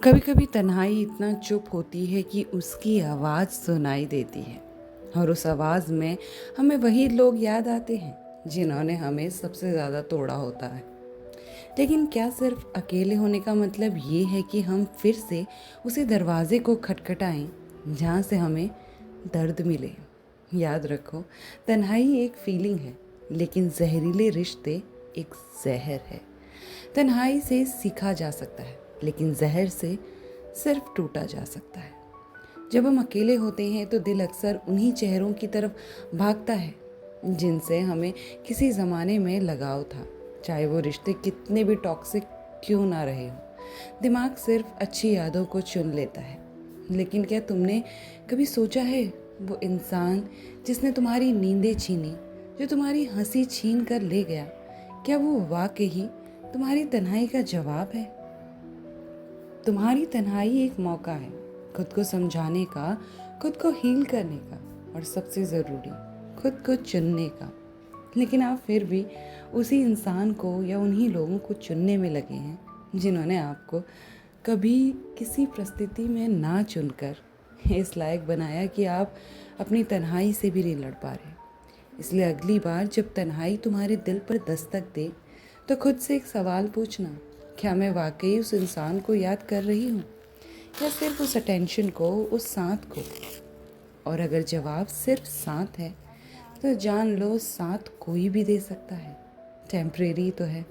कभी कभी तन्हाई इतना चुप होती है कि उसकी आवाज़ सुनाई देती है और उस आवाज़ में हमें वही लोग याद आते हैं जिन्होंने हमें सबसे ज़्यादा तोड़ा होता है। लेकिन क्या सिर्फ अकेले होने का मतलब ये है कि हम फिर से उसी दरवाजे को खटखटाएं जहाँ से हमें दर्द मिले? याद रखो, तन्हाई एक फीलिंग है, लेकिन जहरीले रिश्ते एक जहर है। तन्हाई से सीखा जा सकता है, लेकिन जहर से सिर्फ टूटा जा सकता है। जब हम अकेले होते हैं तो दिल अक्सर उन्हीं चेहरों की तरफ भागता है जिनसे हमें किसी ज़माने में लगाव था, चाहे वो रिश्ते कितने भी टॉक्सिक क्यों ना रहे हो। दिमाग सिर्फ अच्छी यादों को चुन लेता है, लेकिन क्या तुमने कभी सोचा है वो इंसान जिसने तुम्हारी नींदें छीनी, जो तुम्हारी हंसी छीन कर ले गया, क्या वो वाकई तुम्हारी तन्हाई का जवाब है? तुम्हारी तन्हाई एक मौका है खुद को समझाने का, खुद को हील करने का और सबसे ज़रूरी खुद को चुनने का। लेकिन आप फिर भी उसी इंसान को या उन्हीं लोगों को चुनने में लगे हैं जिन्होंने आपको कभी किसी परिस्थिति में ना चुनकर इस लायक बनाया कि आप अपनी तन्हाई से भी नहीं लड़ पा रहे। इसलिए अगली बार जब तन्हाई तुम्हारे दिल पर दस्तक दे तो खुद से एक सवाल पूछना, क्या मैं वाकई उस इंसान को याद कर रही हूँ या सिर्फ उस अटेंशन को, उस साथ को? और अगर जवाब सिर्फ साथ है तो जान लो साथ कोई भी दे सकता है। टेम्परेरी तो है,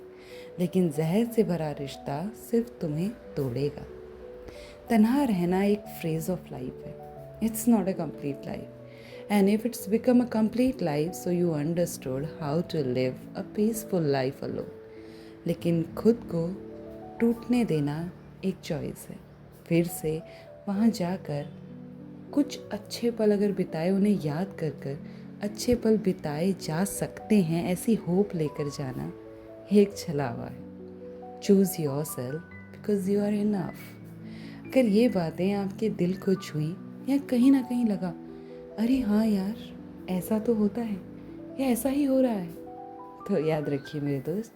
लेकिन जहर से भरा रिश्ता सिर्फ तुम्हें तोड़ेगा। तन्हा रहना एक फेज ऑफ लाइफ है, it's not a complete life. And if it's become a complete life so you understood how to live a peaceful life alone. लेकिन खुद को टूटने देना एक चॉइस है। फिर से वहाँ जाकर कुछ अच्छे पल अगर बिताए, उन्हें याद कर कर अच्छे पल बिताए जा सकते हैं, ऐसी होप लेकर जाना एक छलावा है। Choose yourself because you are enough. अगर ये बातें आपके दिल को छुई या कहीं ना कहीं लगा, अरे हाँ यार, ऐसा तो होता है या ऐसा ही हो रहा है, तो याद रखिए मेरे दोस्त,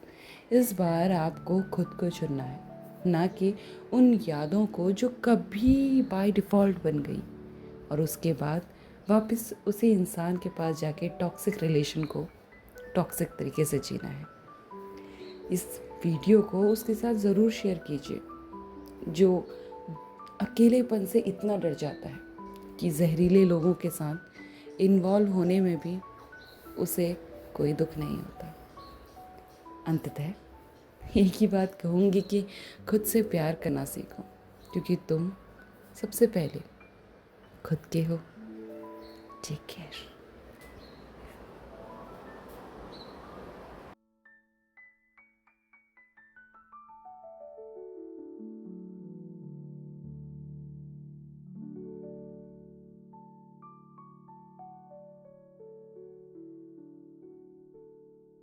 इस बार आपको खुद को चुनना है, ना कि उन यादों को जो कभी बाय डिफ़ॉल्ट बन गई और उसके बाद वापस उसी इंसान के पास जाके टॉक्सिक रिलेशन को टॉक्सिक तरीके से जीना है। इस वीडियो को उसके साथ ज़रूर शेयर कीजिए जो अकेलेपन से इतना डर जाता है कि जहरीले लोगों के साथ इन्वॉल्व होने में भी उसे कोई दुख नहीं होता। अंततः एक ही बात कहूँगी कि खुद से प्यार करना सीखो, क्योंकि तुम सबसे पहले खुद के हो। Take care.